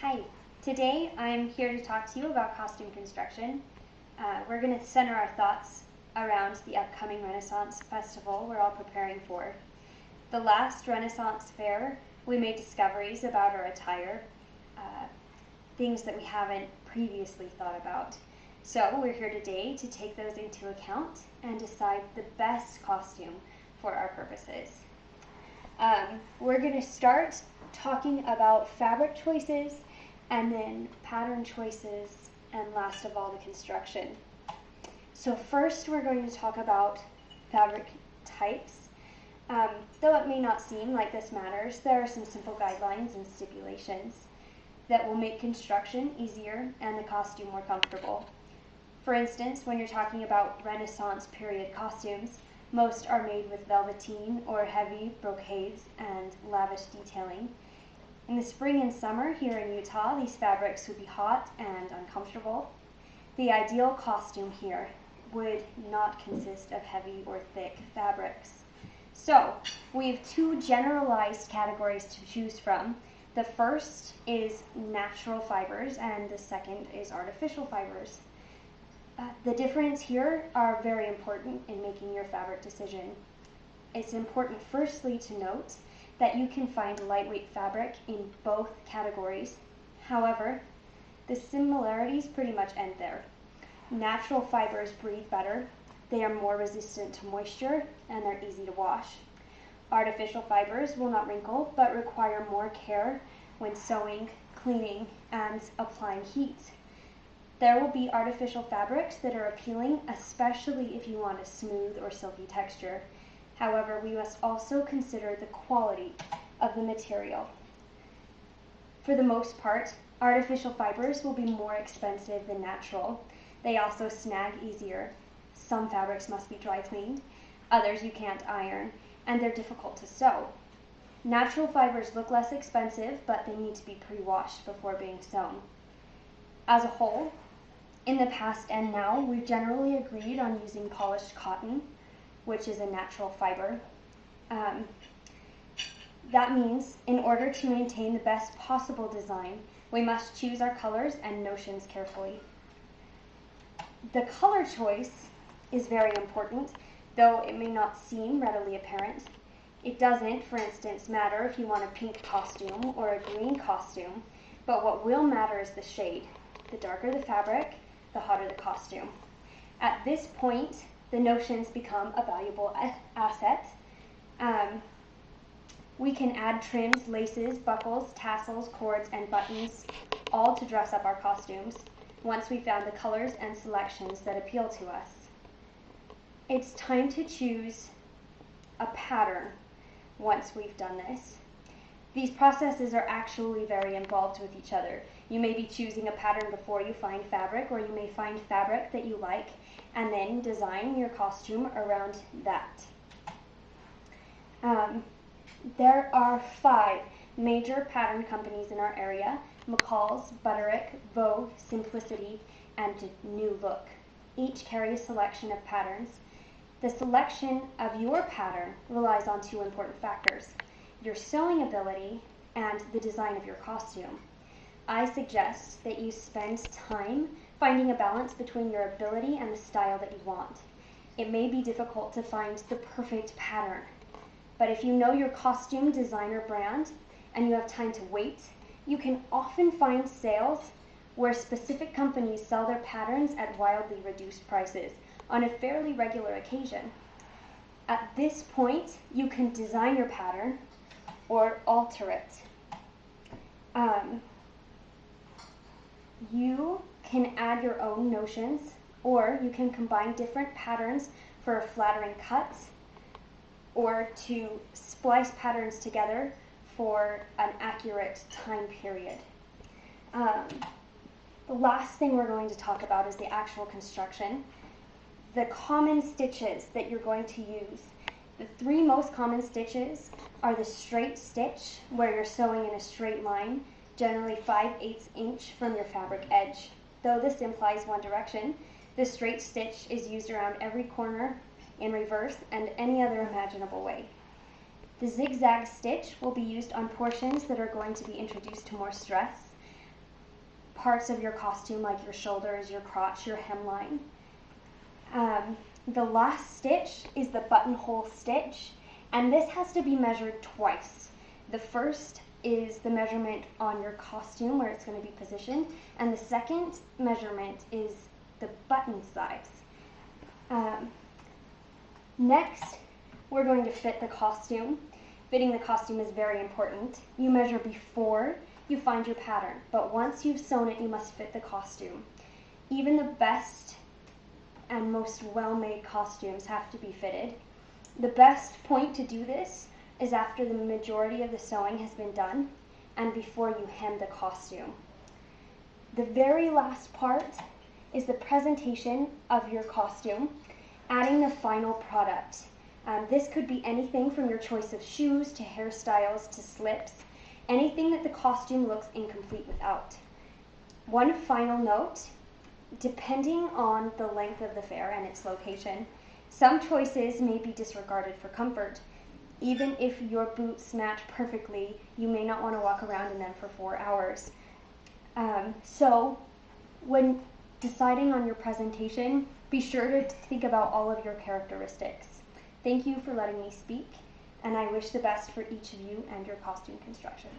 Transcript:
Hi, today I'm here to talk to you about costume construction. We're going to center our thoughts around the upcoming Renaissance Festival we're all preparing for. The last Renaissance Fair, we made discoveries about our attire, things that we haven't previously thought about. So we're here today to take those into account and decide the best costume for our purposes. We're going to start talking about fabric choices and then pattern choices, and last of all, the construction. So first we're going to talk about fabric types. Though it may not seem like this matters, there are some simple guidelines and stipulations that will make construction easier and the costume more comfortable. For instance, when you're talking about Renaissance period costumes, most are made with velveteen or heavy brocades and lavish detailing. In the spring and summer here in Utah, these fabrics would be hot and uncomfortable. The ideal costume here would not consist of heavy or thick fabrics. So we have two generalized categories to choose from. The first is natural fibers and the second is artificial fibers. The difference here are very important in making your fabric decision. It's important firstly to note that you can find lightweight fabric in both categories. However, the similarities pretty much end there. Natural fibers breathe better, they are more resistant to moisture, and they're easy to wash. Artificial fibers will not wrinkle, but require more care when sewing, cleaning, and applying heat. There will be artificial fabrics that are appealing, especially if you want a smooth or silky texture. However, we must also consider the quality of the material. For the most part, artificial fibers will be more expensive than natural. They also snag easier. Some fabrics must be dry cleaned, others you can't iron, and they're difficult to sew. Natural fibers look less expensive, but they need to be pre-washed before being sewn. As a whole, in the past and now, we've generally agreed on using polished cotton, which is a natural fiber. That means in order to maintain the best possible design, we must choose our colors and notions carefully. The color choice is very important, though it may not seem readily apparent. It doesn't, for instance, matter if you want a pink costume or a green costume, but what will matter is the shade. The darker the fabric, the hotter the costume. At this point, the notions become a valuable asset. We can add trims, laces, buckles, tassels, cords, and buttons, all to dress up our costumes, once we found the colors and selections that appeal to us. It's time to choose a pattern once we've done this. These processes are actually very involved with each other. You may be choosing a pattern before you find fabric, or you may find fabric that you like and then design your costume around that. There are 5 major pattern companies in our area: McCall's, Butterick, Vogue, Simplicity, and New Look. Each carry a selection of patterns. The selection of your pattern relies on 2 important factors: your sewing ability and the design of your costume. I suggest that you spend time finding a balance between your ability and the style that you want. It may be difficult to find the perfect pattern, but if you know your costume designer brand and you have time to wait, you can often find sales where specific companies sell their patterns at wildly reduced prices on a fairly regular occasion. At this point, you can design your pattern or alter it. You can add your own notions, or you can combine different patterns for a flattering cut, or to splice patterns together for an accurate time period. The last thing we're going to talk about is the actual construction. The common stitches that you're going to use. The 3 most common stitches are the straight stitch, where you're sewing in a straight line, generally 5/8 inch from your fabric edge. Though this implies one direction, the straight stitch is used around every corner, in reverse, and any other imaginable way. The zigzag stitch will be used on portions that are going to be introduced to more stress, parts of your costume, like your shoulders, your crotch, your hemline. The last stitch is the buttonhole stitch, and this has to be measured twice. The first is the measurement on your costume where it's going to be positioned, and the second measurement is the button size. Next, we're going to fit the costume. Fitting the costume is very important. You measure before you find your pattern, but once you've sewn it, you must fit the costume. Even the best and most well-made costumes have to be fitted. The best point to do this is after the majority of the sewing has been done and before you hem the costume. The very last part is the presentation of your costume, adding the final product. This could be anything from your choice of shoes to hairstyles to slips, anything that the costume looks incomplete without. One final note, depending on the length of the fair and its location, some choices may be disregarded for comfort. Even if your boots match perfectly, you may not want to walk around in them for 4 hours. So when deciding on your presentation, be sure to think about all of your characteristics. Thank you for letting me speak, and I wish the best for each of you and your costume construction.